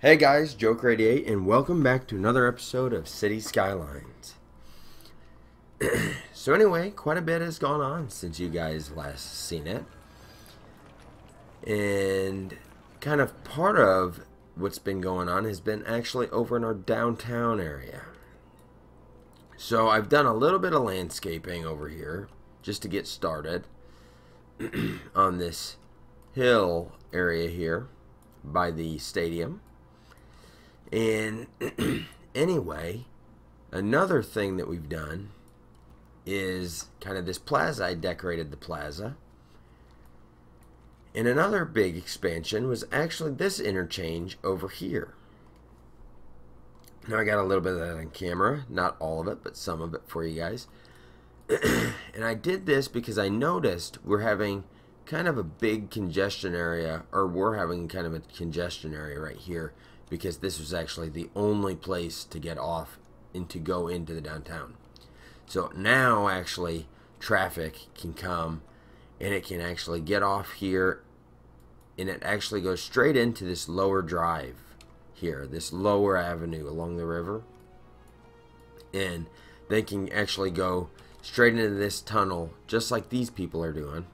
Hey guys, Joke88, and welcome back to another episode of City Skylines. So anyway, quite a bit has gone on since you guys last seen it. And kind of part of what's been going on has been actually over in our downtown area. So I've done a little bit of landscaping over here just to get started on this hill area here by the stadium. And anyway, another thing that we've done is kind of this plaza. I decorated the plaza. And another big expansion was actually this interchange over here. Now I got a little bit of that on camera, not all of it, but some of it for you guys. And I did this because I noticed we're having kind of a big congestion area, or we're having kind of a congestion area right here, because this was actually the only place to get off and to go into the downtown. So now actually traffic can come and it can actually get off here, and it actually goes straight into this lower drive here, this lower avenue along the river, and they can actually go straight into this tunnel just like these people are doing.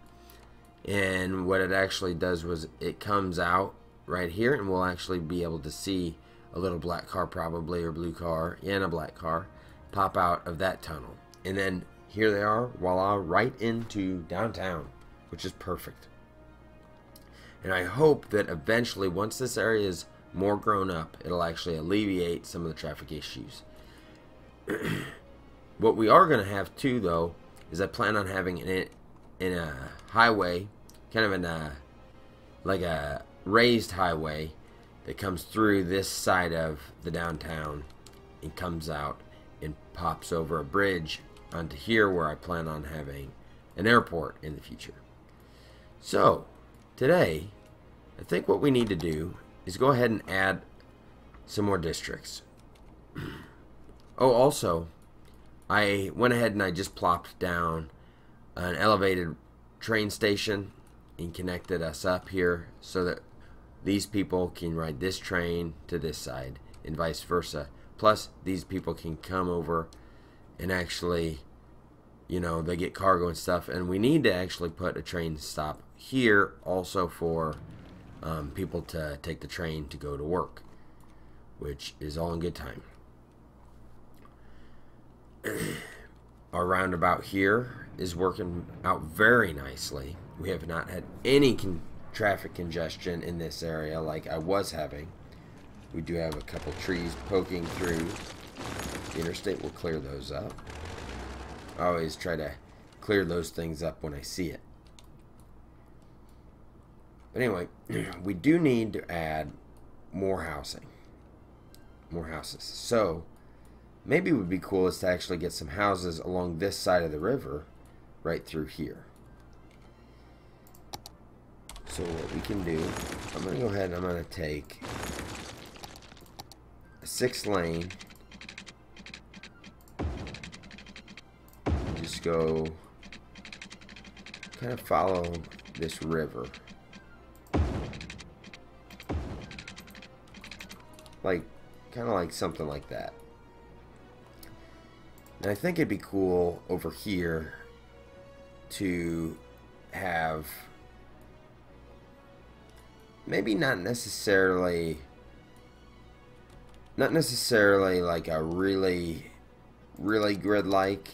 And what it actually does was it comes out right here, and we'll actually be able to see a little black car probably, or blue car and a black car pop out of that tunnel. And then here they are, voila, right into downtown, which is perfect. And I hope that eventually, once this area is more grown up, it'll actually alleviate some of the traffic issues. What we are going to have too, though, is I plan on having it in a highway, kind of in a, like a raised highway that comes through this side of the downtown and comes out and pops over a bridge onto here, where I plan on having an airport in the future. So today I think what we need to do is go ahead and add some more districts. Oh, also, I went ahead and I just plopped down an elevated train station and connected us up here so that these people can ride this train to this side and vice versa. Plus, these people can come over and actually, you know, they get cargo and stuff. And we need to actually put a train stop here also for people to take the train to go to work, which is all in good time. Our roundabout here is working out very nicely. We have not had any traffic congestion in this area like I was having. We do have a couple trees poking through the interstate. We'll clear those up. I always try to clear those things up when I see it. But anyway, we do need to add more housing. More houses. So maybe it would be cool is to actually get some houses along this side of the river right through here. So what we can do, I'm going to go ahead and I'm going to take a 6-lane, just go kind of follow this river, like kind of like something like that. And I think it'd be cool over here to have maybe not necessarily like a really grid-like.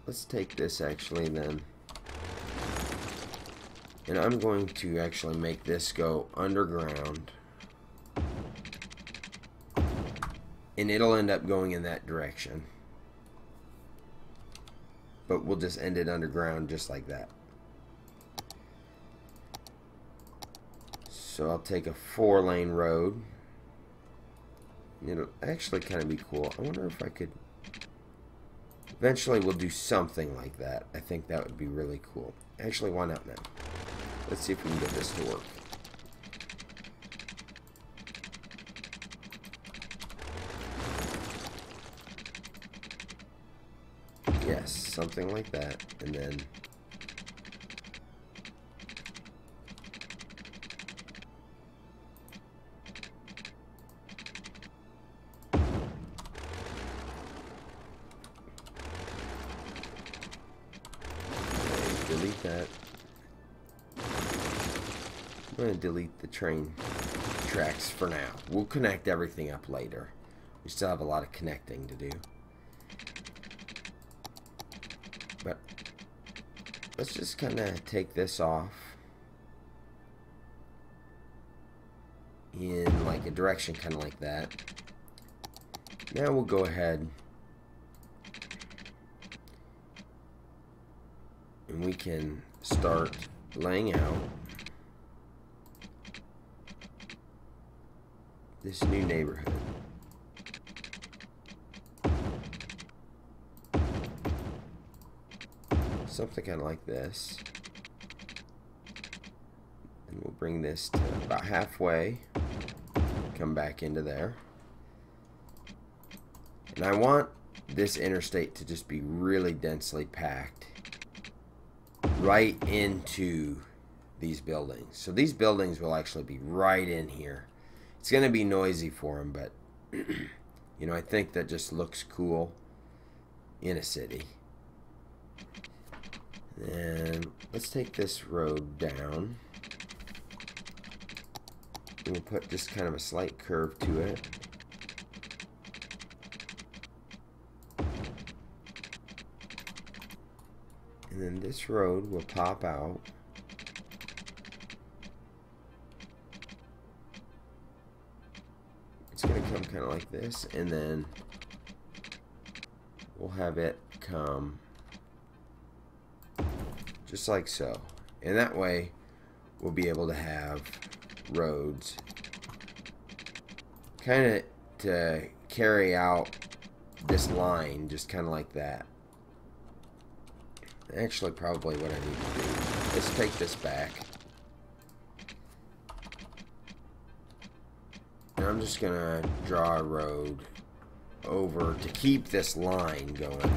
Let's take this actually then, and I'm going to actually make this go underground, and it'll end up going in that direction, but we'll just end it underground just like that. So I'll take a 4-lane road. It'll actually kind of be cool. I wonder if I could. Eventually we'll do something like that. I think that would be really cool. Actually, why not now? Let's see if we can get this to work. Yes, something like that. And then delete that. I'm going to delete the train tracks for now. We'll connect everything up later. We still have a lot of connecting to do. But let's just kind of take this off in like a direction kind of like that. Now we'll go ahead and we can start laying out this new neighborhood. Something kind of like this. And we'll bring this to about halfway. Come back into there. And I want this interstate to just be really densely packed right into these buildings. So these buildings will actually be right in here. It's going to be noisy for them, but you know, I think that just looks cool in a city. And let's take this road down. And we'll put just kind of a slight curve to it. And then this road will pop out. It's going to come kind of like this, and then we'll have it come just like so. And that way we'll be able to have roads kind of to carry out this line just kind of like that. Actually, probably what I need to do is take this back I'm just gonna draw a road over to keep this line going,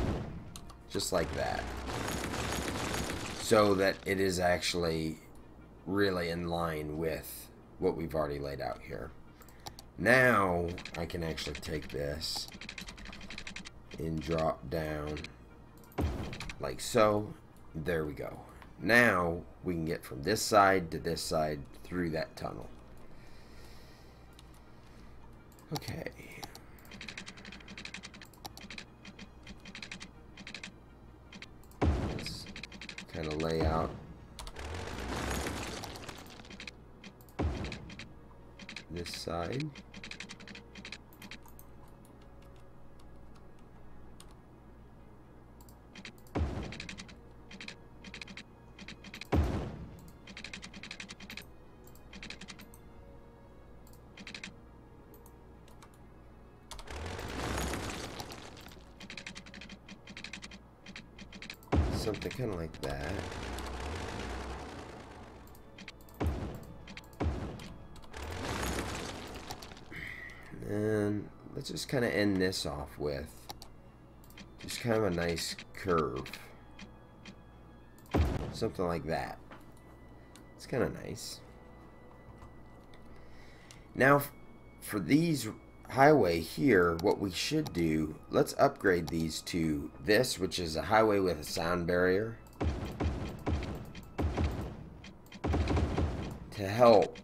just like that, so that it is actually really in line with what we've already laid out here. Now I can actually take this and drop down like so. There we go. Now we can get from this side to this side through that tunnel. Okay. Let's kind of lay out this side. Something kind of like that. And let's just kind of end this off with just kind of a nice curve. Something like that. It's kind of nice. Now, for these highway here, what we should do, let's upgrade these to this, which is a highway with a sound barrier, to help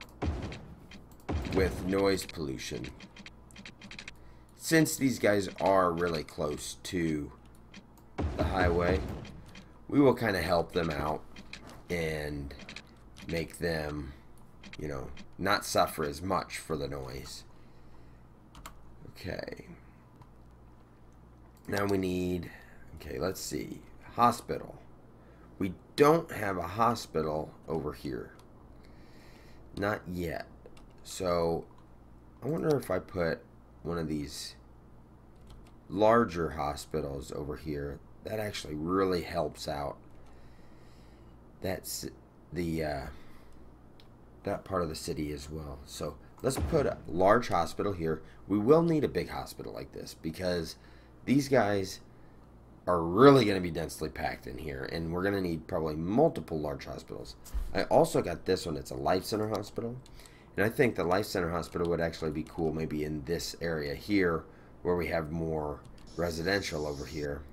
with noise pollution. Since these guys are really close to the highway, we will kind of help them out and make them, you know, not suffer as much for the noise. Okay. Now we need, okay, let's see, hospital. We don't have a hospital over here. Not yet. So I wonder if I put one of these larger hospitals over here. That actually really helps out. That's the that part of the city as well. So let's put a large hospital here. We will need a big hospital like this because these guys are really going to be densely packed in here, and we're going to need probably multiple large hospitals. I also got this one. It's a Life Center hospital, and I think the Life Center hospital would actually be cool maybe in this area here where we have more residential over here.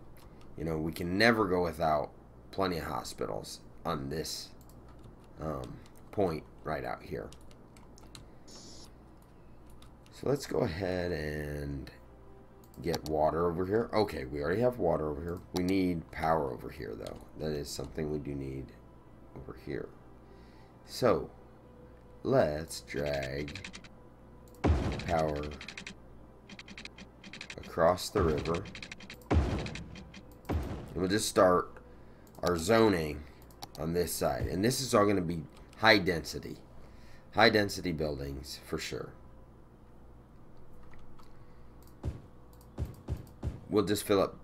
You know, we can never go without plenty of hospitals on this point right out here. So let's go ahead and get water over here. Okay, we already have water over here. We need power over here, though. That is something we do need over here. So let's drag power across the river. And we'll just start our zoning on this side. And this is all going to be high density. High density buildings for sure. We'll just fill up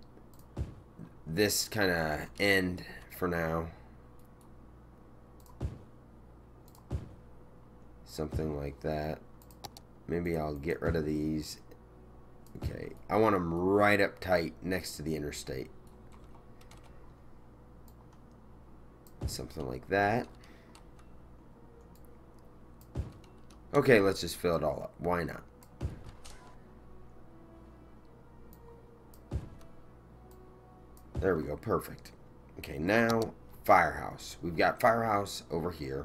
this kind of end for now. Something like that. Maybe I'll get rid of these. Okay, I want them right up tight next to the interstate. Something like that. Okay, let's just fill it all up. Why not? There we go. Perfect. Okay, now firehouse. We've got firehouse over here.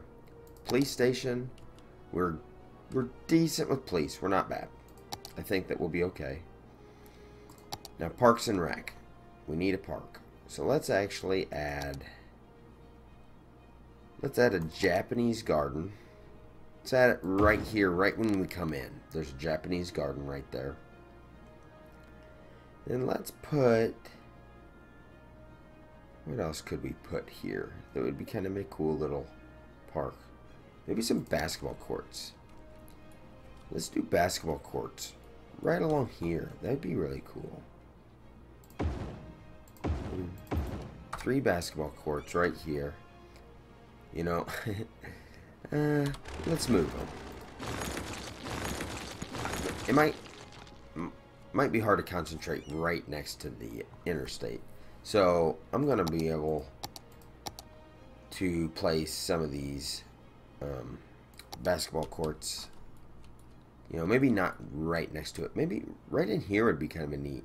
Police station. We're decent with police. We're not bad. I think that we'll be okay. Now parks and rec. We need a park. So let's actually add. Let's add a Japanese garden. Let's add it right here, right when we come in. There's a Japanese garden right there. And let's put. What else could we put here? That would be kind of a cool little park. Maybe some basketball courts. Let's do basketball courts right along here. That'd be really cool. 3 basketball courts right here. You know, let's move them. it might be hard to concentrate right next to the interstate. So I'm going to be able to place some of these basketball courts, you know, maybe not right next to it. Maybe right in here would be kind of a neat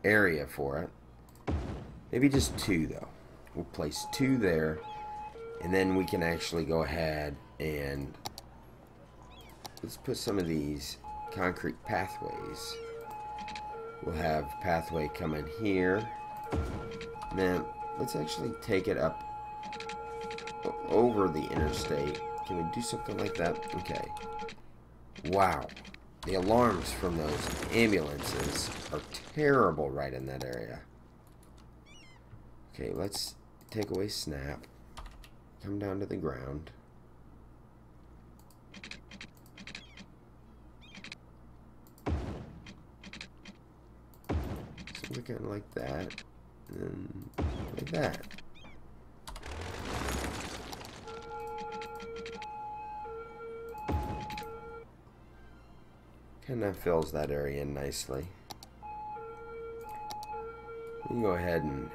area for it. Maybe just 2 though. We'll place 2 there, and then we can actually go ahead and let's put some of these concrete pathways. We'll have pathway come in here. And then let's actually take it up over the interstate. Can we do something like that? Okay. Wow. The alarms from those ambulances are terrible right in that area. Okay, let's take away snap. Come down to the ground. Something kind of like that. And like that. Kind of fills that area in nicely. We can go ahead and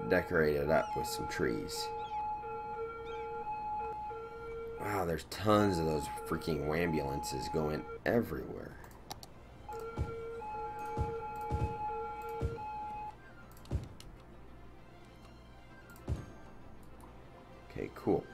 decorate it up with some trees. Wow, there's tons of those freaking ambulances going everywhere. Okay, cool.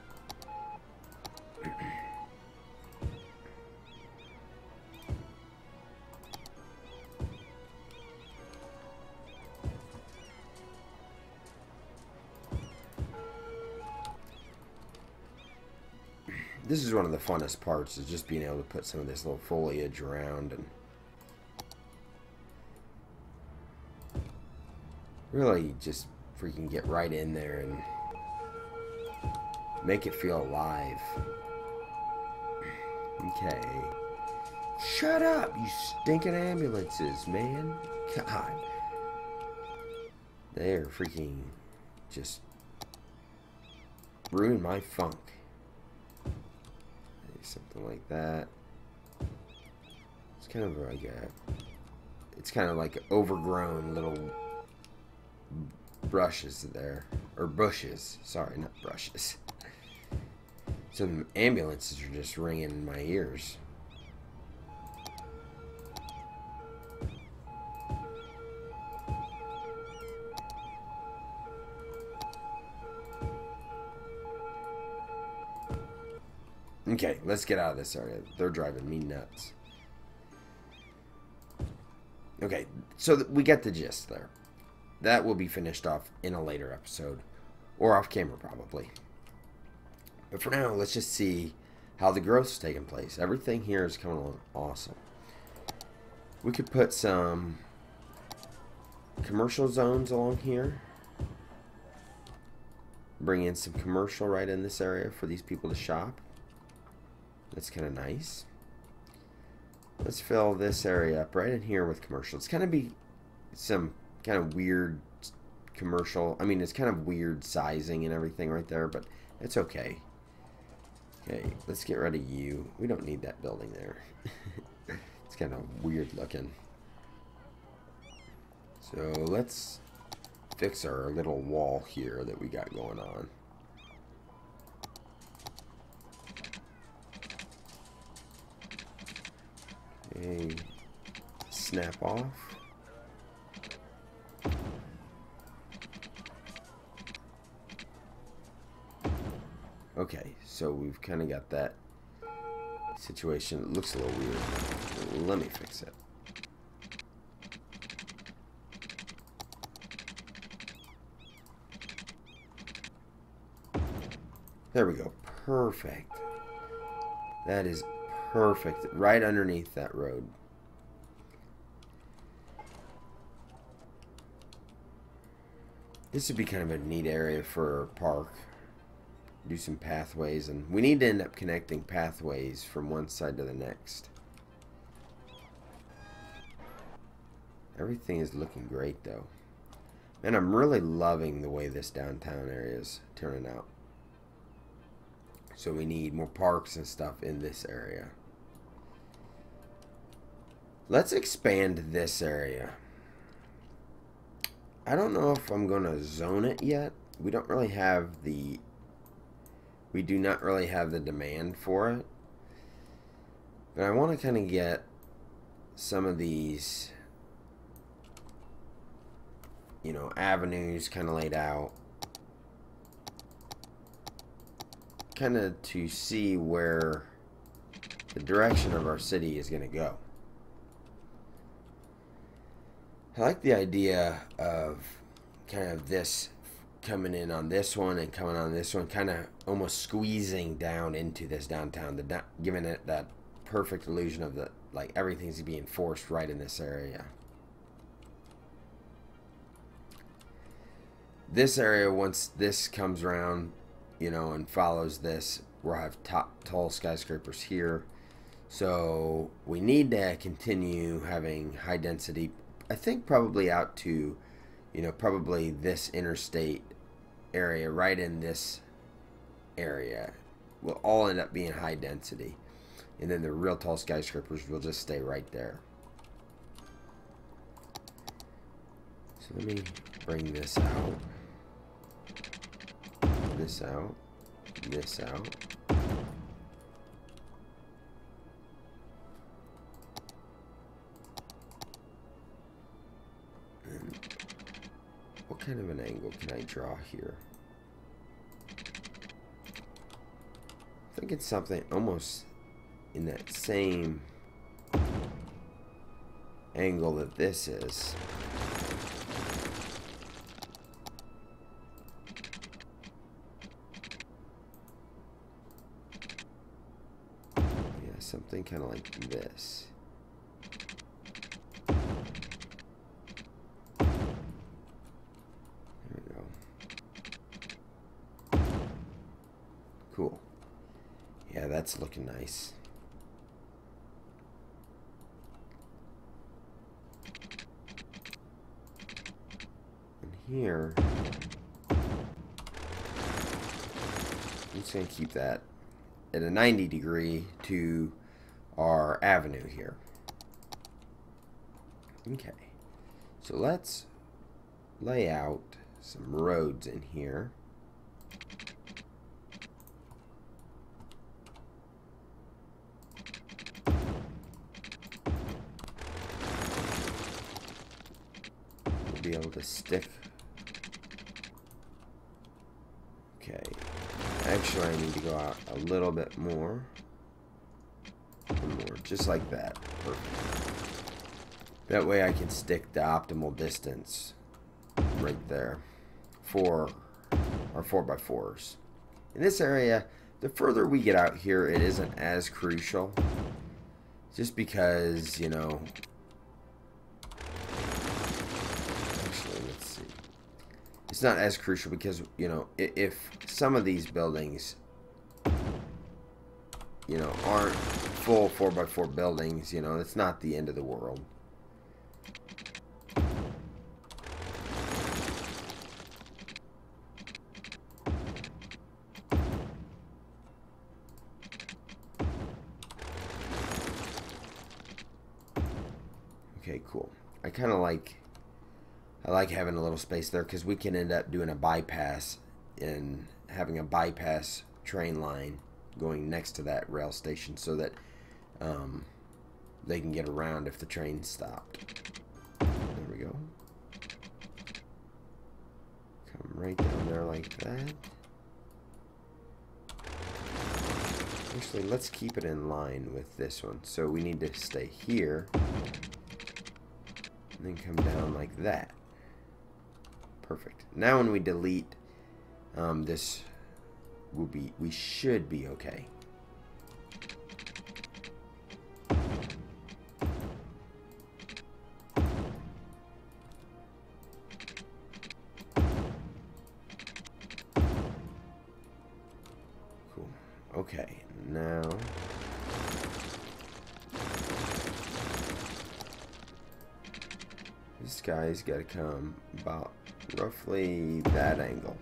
This is one of the funnest parts, is just being able to put some of this little foliage around and really just freaking get right in there and make it feel alive. Okay. Shut up, you stinking ambulances, man. God. They're freaking just ruin my funk. Something like that. It's kind of like it's kind of like overgrown little brushes there, or bushes. Sorry, not brushes. Some ambulances are just ringing in my ears. Okay, let's get out of this area. They're driving me nuts. Okay, so we get the gist there. That will be finished off in a later episode. Or off camera, probably. But for now, let's just see how the growth's taking place. Everything here is coming along awesome. We could put some commercial zones along here. Bring in some commercial right in this area for these people to shop. That's kind of nice. Let's fill this area up right in here with commercial. It's kind of be some kind of weird commercial. I mean, it's kind of weird sizing and everything right there, but it's okay. Okay, let's get rid of you. We don't need that building there. It's kind of weird looking. So let's fix our little wall here that we got going on. Okay, snap off. Okay, so we've kind of got that situation. It looks a little weird. Let me fix it. There we go. Perfect. That is perfect. Right underneath that road. This would be kind of a neat area for a park. Do some pathways, and we need to end up connecting pathways from one side to the next. Everything is looking great though. And I'm really loving the way this downtown area is turning out. So we need more parks and stuff in this area. Let's expand this area. I don't know if I'm gonna zone it yet. We don't really have the... We do not really have the demand for it. But I want to kind of get some of these, you know, avenues kind of laid out. Kind of to see where the direction of our city is going to go. I like the idea of kind of this coming in on this one and coming on this one, kind of almost squeezing down into this downtown, giving it that perfect illusion of the, like, everything's being forced right in this area. This area, once this comes around, you know, and follows this, we'll have tall skyscrapers here. So we need to continue having high density. I think probably out to, you know, probably this interstate area right in this area will all end up being high density. And then the real tall skyscrapers will just stay right there. So let me bring this out. This out. This out. And what kind of an angle can I draw here? I think it's something almost in that same angle that this is. Yeah, something kind of like this. There we go. Cool. Yeah, that's looking nice. Here, I'm just going to keep that at a 90 degree to our avenue here. Okay, so let's lay out some roads in here. We'll be able to stick. Okay, actually I need to go out a little bit more. One more, just like that. Perfect. That way I can stick the optimal distance right there for our 4x4s. In this area, the further we get out here, it isn't as crucial. Just because, you know... It's not as crucial because, you know, if some of these buildings, you know, aren't full 4x4 buildings, you know, it's not the end of the world. Okay, cool. I kind of like... I like having a little space there because we can end up doing a bypass and having a bypass train line going next to that rail station so that they can get around if the train stopped. There we go. Come right down there like that. Actually, let's keep it in line with this one. So we need to stay here and then come down like that. Perfect. Now when we delete this, we should be okay. Cool. Okay, now this guy's got to come about roughly that angle.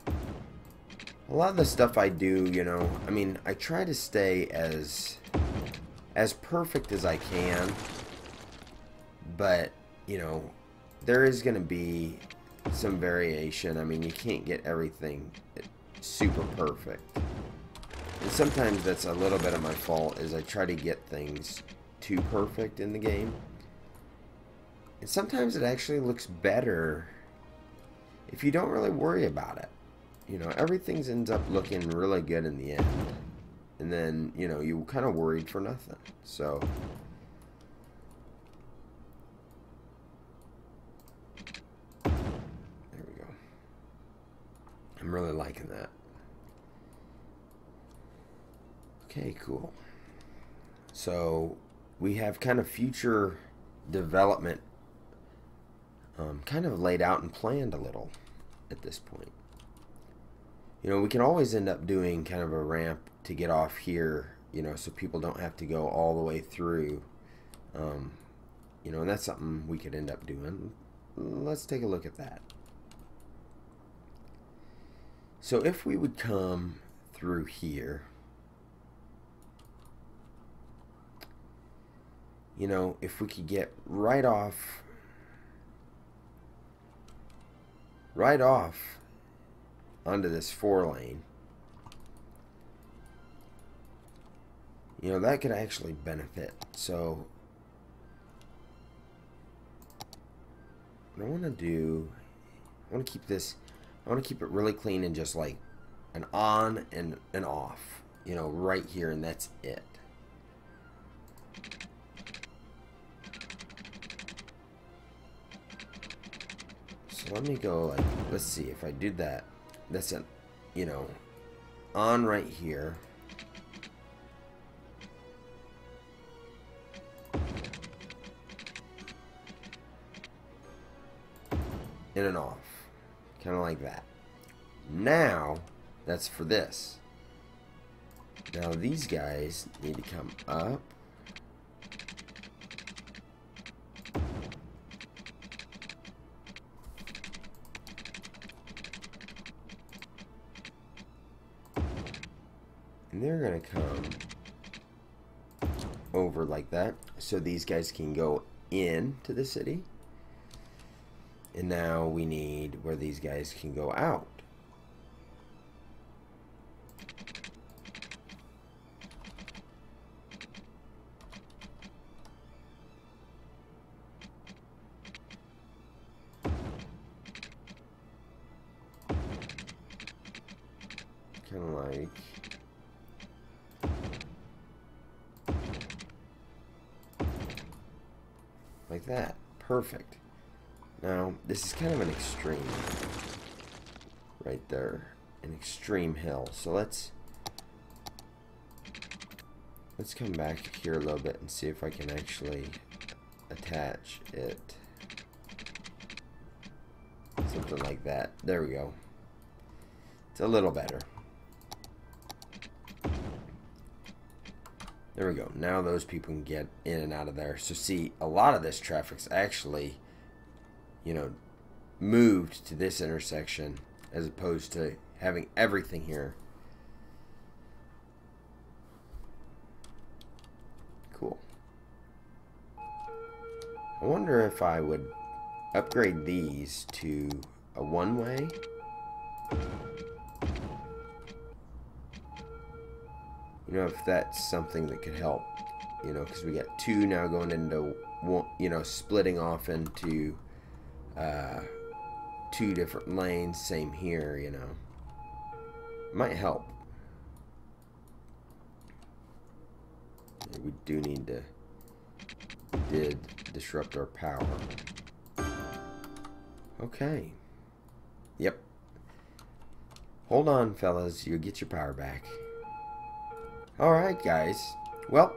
A lot of the stuff I do, you know, I mean, I try to stay as as perfect as I can, but, you know, there is going to be some variation. I mean, you can't get everything super perfect. And sometimes that's a little bit of my fault, is I try to get things too perfect in the game. And sometimes it actually looks better if you don't really worry about it. You know, everything ends up looking really good in the end. And then, you know, you kind of worried for nothing. So, there we go. I'm really liking that. Okay, cool. So, we have kind of future development kind of laid out and planned a little at this point. You know, we can always end up doing kind of a ramp to get off here, you know, so people don't have to go all the way through. You know, and that's something we could end up doing. Let's take a look at that. So if we would come through here, you know, if we could get right off onto this 4-lane, you know, that could actually benefit. So what I want to do, I want to keep it really clean and just like an on and an off, you know, right here, and that's it. So let me go like, let's see if I do that. That's an, you know, on right here. And an off. Kind of like that. Now, that's for this. Now these guys need to come up. And they're going to come over like that. So these guys can go into the city. And now we need where these guys can go out. Kind of like that. Perfect. Now, this is kind of an extreme right there, an extreme hill. So let's come back here a little bit and see if I can actually attach it. Something like that. There we go. It's a little better. There we go. Now those people can get in and out of there. So see, a lot of this traffic's actually, you know, moved to this intersection as opposed to having everything here. Cool. I wonder if I would upgrade these to a one-way. You know, if that's something that could help. You know, because we got two now going into one, you know, splitting off into two different lanes. Same here, you know. Might help. We do need to. We did disrupt our power. Okay. Yep. Hold on, fellas. You'll get your power back. Alright, guys. Well,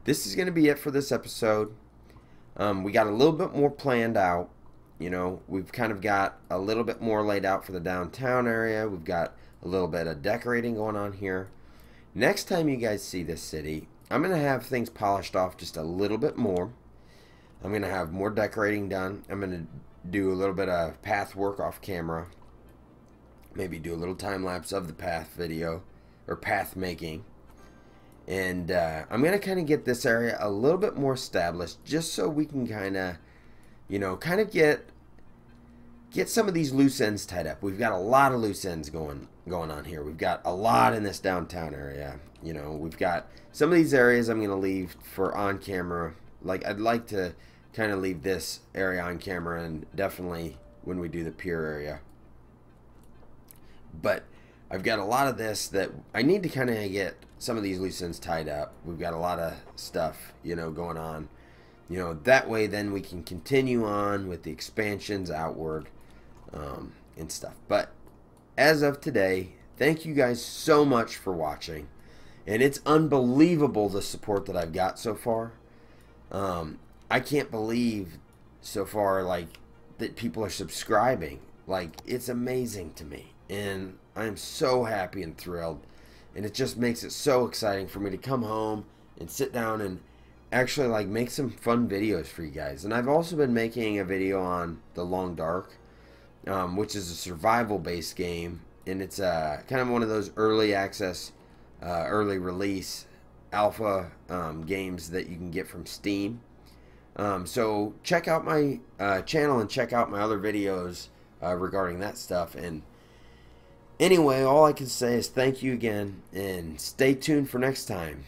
this is going to be it for this episode. We got a little bit more planned out. You know, we've kind of got a little bit more laid out for the downtown area. We've got a little bit of decorating going on here. Next time you guys see this city, I'm going to have things polished off just a little bit more. I'm going to have more decorating done. I'm going to do a little bit of path work off camera. Maybe do a little time lapse of the path video or path making. And I'm going to kind of get this area a little bit more established, just so we can kind of, you know, kind of get some of these loose ends tied up. We've got a lot of loose ends going on here. We've got a lot in this downtown area. You know, we've got some of these areas I'm going to leave for on camera. Like, I'd like to kind of leave this area on camera, and definitely when we do the pier area. But I've got a lot of this that I need to kind of get some of these loose ends tied up. We've got a lot of stuff, you know, going on. You know, that way then we can continue on with the expansions outward and stuff. But as of today, thank you guys so much for watching. And it's unbelievable the support that I've got so far. I can't believe so far, like, that people are subscribing. Like, it's amazing to me. And I am so happy and thrilled. And it just makes it so exciting for me to come home and sit down and actually, like, make some fun videos for you guys. And I've also been making a video on The Long Dark, which is a survival-based game. And it's kind of one of those early access, early release alpha games that you can get from Steam. So check out my channel and check out my other videos regarding that stuff. And anyway, all I can say is thank you again, and stay tuned for next time.